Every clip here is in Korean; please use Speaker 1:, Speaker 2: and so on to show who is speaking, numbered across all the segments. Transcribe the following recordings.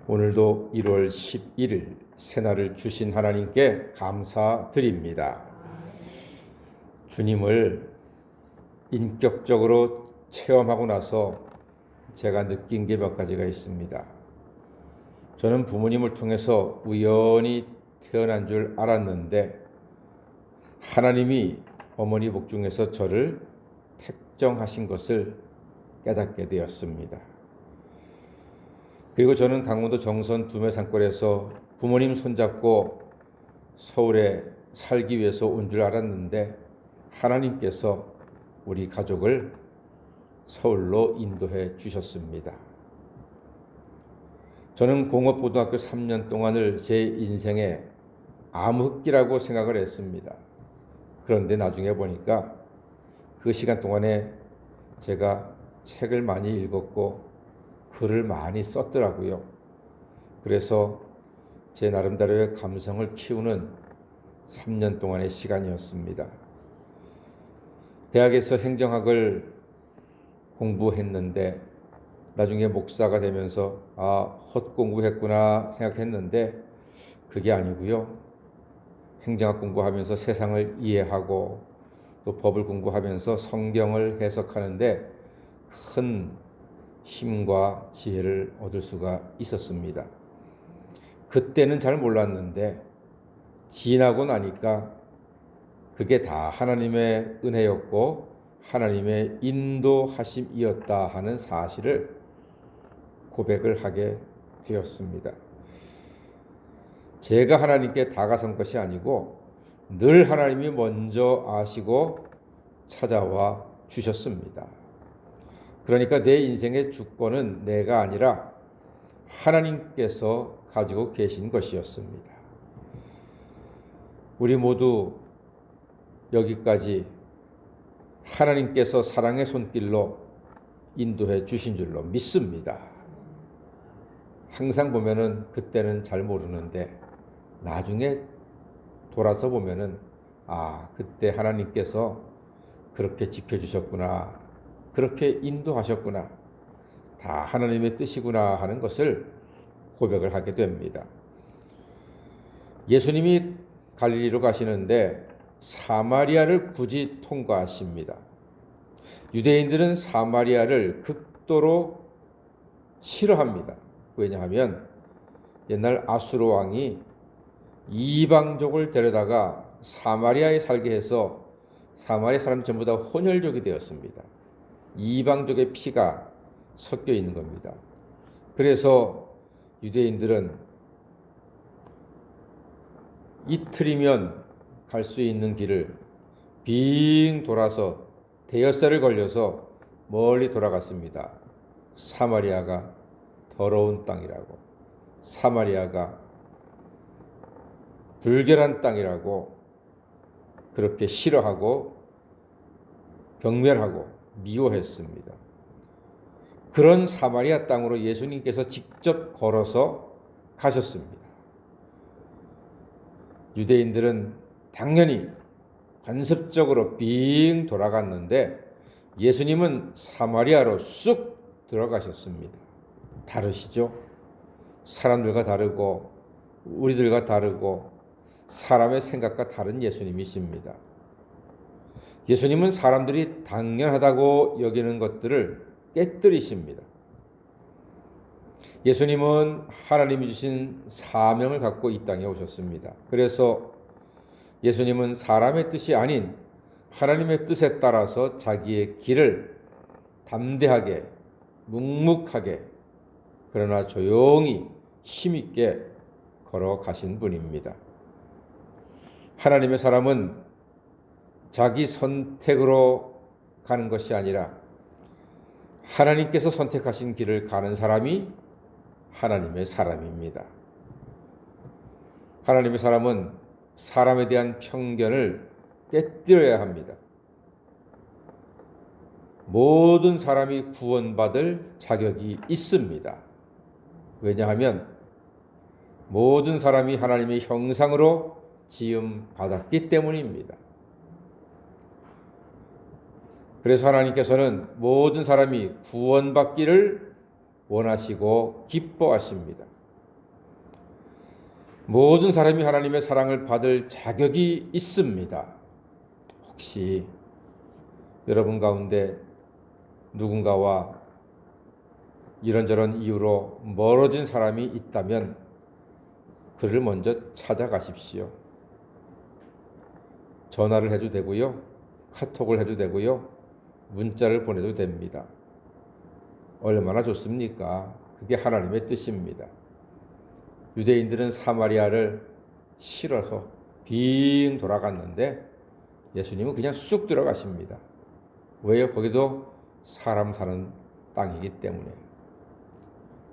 Speaker 1: 오늘도 1월 11일 새날을 주신 하나님께 감사드립니다. 주님을 인격적으로 체험하고 나서 제가 느낀 게 몇 가지가 있습니다. 저는 부모님을 통해서 우연히 태어난 줄 알았는데 하나님이 어머니 복 중에서 저를 택정하신 것을 깨닫게 되었습니다. 그리고 저는 강원도 정선 두메산골에서 부모님 손잡고 서울에 살기 위해서 온 줄 알았는데 하나님께서 우리 가족을 서울로 인도해 주셨습니다. 저는 공업고등학교 3년 동안을 제 인생의 암흑기라고 생각을 했습니다. 그런데 나중에 보니까 그 시간 동안에 제가 책을 많이 읽었고 글을 많이 썼더라고요. 그래서 제 나름대로의 감성을 키우는 3년 동안의 시간이었습니다. 대학에서 행정학을 공부했는데 나중에 목사가 되면서 헛공부했구나 생각했는데 그게 아니고요. 행정학 공부하면서 세상을 이해하고 또 법을 공부하면서 성경을 해석하는데 큰 힘과 지혜를 얻을 수가 있었습니다. 그때는 잘 몰랐는데 지나고 나니까 그게 다 하나님의 은혜였고 하나님의 인도하심이었다 하는 사실을 고백을 하게 되었습니다. 제가 하나님께 다가선 것이 아니고 늘 하나님이 먼저 아시고 찾아와 주셨습니다. 그러니까 내 인생의 주권은 내가 아니라 하나님께서 가지고 계신 것이었습니다. 우리 모두 여기까지 하나님께서 사랑의 손길로 인도해 주신 줄로 믿습니다. 항상 보면은 그때는 잘 모르는데 나중에 돌아서 보면은 그때 하나님께서 그렇게 지켜주셨구나, 그렇게 인도하셨구나, 다 하나님의 뜻이구나 하는 것을 고백을 하게 됩니다. 예수님이 갈릴리로 가시는데 사마리아를 굳이 통과하십니다. 유대인들은 사마리아를 극도로 싫어합니다. 왜냐하면 옛날 아수르 왕이 이방족을 데려다가 사마리아에 살게 해서 사마리아 사람 전부 다 혼혈족이 되었습니다. 이방족의 피가 섞여 있는 겁니다. 그래서 유대인들은 이틀이면 갈 수 있는 길을 빙 돌아서 대여살을 걸려서 멀리 돌아갔습니다. 사마리아가 더러운 땅이라고, 사마리아가 불결한 땅이라고 그렇게 싫어하고 경멸하고 미워했습니다. 그런 사마리아 땅으로 예수님께서 직접 걸어서 가셨습니다. 유대인들은 당연히 관습적으로 빙 돌아갔는데 예수님은 사마리아로 쑥 들어가셨습니다. 다르시죠? 사람들과 다르고 우리들과 다르고 사람의 생각과 다른 예수님이십니다. 예수님은 사람들이 당연하다고 여기는 것들을 깨뜨리십니다. 예수님은 하나님이 주신 사명을 갖고 이 땅에 오셨습니다. 그래서 예수님은 사람의 뜻이 아닌 하나님의 뜻에 따라서 자기의 길을 담대하게, 묵묵하게, 그러나 조용히 힘있게 걸어가신 분입니다. 하나님의 사람은 자기 선택으로 가는 것이 아니라 하나님께서 선택하신 길을 가는 사람이 하나님의 사람입니다. 하나님의 사람은 사람에 대한 편견을 깨뜨려야 합니다. 모든 사람이 구원받을 자격이 있습니다. 왜냐하면 모든 사람이 하나님의 형상으로 지음 받았기 때문입니다. 그래서 하나님께서는 모든 사람이 구원받기를 원하시고 기뻐하십니다. 모든 사람이 하나님의 사랑을 받을 자격이 있습니다. 혹시 여러분 가운데 누군가와 이런저런 이유로 멀어진 사람이 있다면 그를 먼저 찾아가십시오. 전화를 해도 되고요. 카톡을 해도 되고요. 문자를 보내도 됩니다. 얼마나 좋습니까? 그게 하나님의 뜻입니다. 유대인들은 사마리아를 싫어서 빙 돌아갔는데 예수님은 그냥 쑥 들어가십니다. 왜요? 거기도 사람 사는 땅이기 때문에.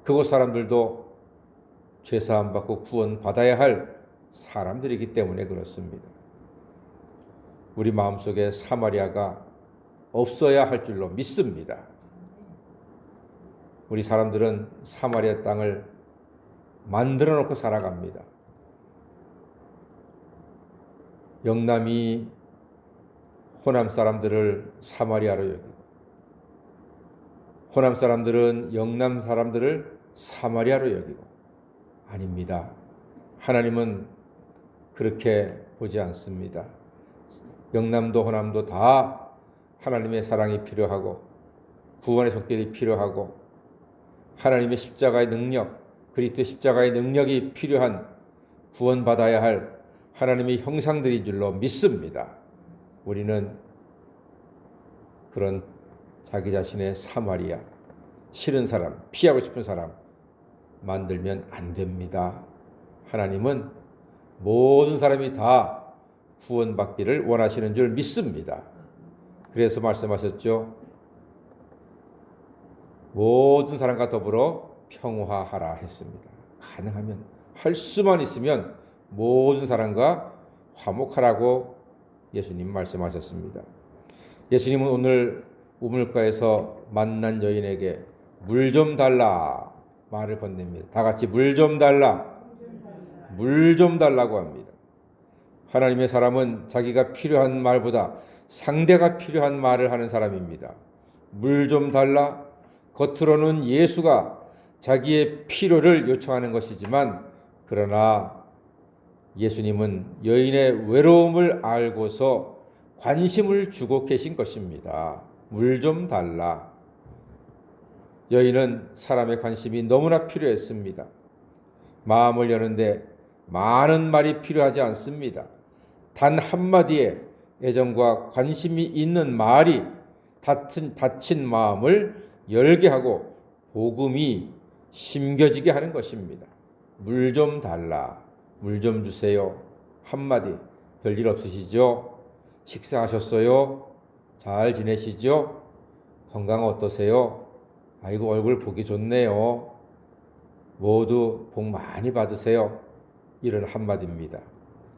Speaker 1: 그곳 사람들도 죄사함 받고 구원 받아야 할 사람들이기 때문에 그렇습니다. 우리 마음속에 사마리아가 없어야 할 줄로 믿습니다. 우리 사람들은 사마리아 땅을 만들어 놓고 살아갑니다. 영남이 호남 사람들을 사마리아로 여기고 호남 사람들은 영남 사람들을 사마리아로 여기고 아닙니다. 하나님은 그렇게 보지 않습니다. 영남도 호남도 다 하나님의 사랑이 필요하고 구원의 손길이 필요하고 하나님의 십자가의 능력, 그리스도의 십자가의 능력이 필요한 구원받아야 할 하나님의 형상들인 줄로 믿습니다. 우리는 그런 자기 자신의 사마리아, 싫은 사람, 피하고 싶은 사람 만들면 안 됩니다. 하나님은 모든 사람이 다 구원받기를 원하시는 줄 믿습니다. 그래서 말씀하셨죠. 모든 사람과 더불어 평화하라 했습니다. 가능하면 할 수만 있으면 모든 사람과 화목하라고 예수님 말씀하셨습니다. 예수님은 오늘 우물가에서 만난 여인에게 물 좀 달라 말을 건넵니다. 다 같이 물 좀 달라, 물 좀 달라고 합니다. 하나님의 사람은 자기가 필요한 말보다 상대가 필요한 말을 하는 사람입니다. 물 좀 달라, 겉으로는 예수가 자기의 필요를 요청하는 것이지만 그러나 예수님은 여인의 외로움을 알고서 관심을 주고 계신 것입니다. 물 좀 달라. 여인은 사람의 관심이 너무나 필요했습니다. 마음을 여는데 많은 말이 필요하지 않습니다. 단 한마디에 애정과 관심이 있는 말이 닫힌 마음을 열게 하고 복음이 심겨지게 하는 것입니다. 물 좀 달라, 물 좀 주세요. 한마디, 별일 없으시죠? 식사하셨어요? 잘 지내시죠? 건강 어떠세요? 아이고 얼굴 보기 좋네요. 모두 복 많이 받으세요. 이런 한마디입니다.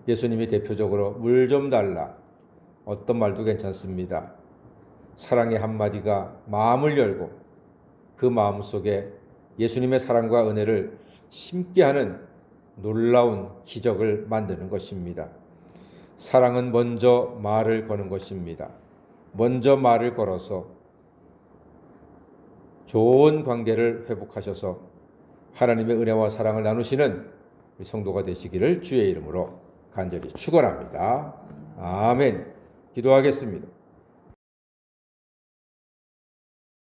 Speaker 1: 예수님이 대표적으로 물 좀 달라. 어떤 말도 괜찮습니다. 사랑의 한마디가 마음을 열고 그 마음 속에 예수님의 사랑과 은혜를 심게 하는 놀라운 기적을 만드는 것입니다. 사랑은 먼저 말을 거는 것입니다. 먼저 말을 걸어서 좋은 관계를 회복하셔서 하나님의 은혜와 사랑을 나누시는 우리 성도가 되시기를 주의 이름으로 간절히 축원합니다. 아멘. 기도하겠습니다.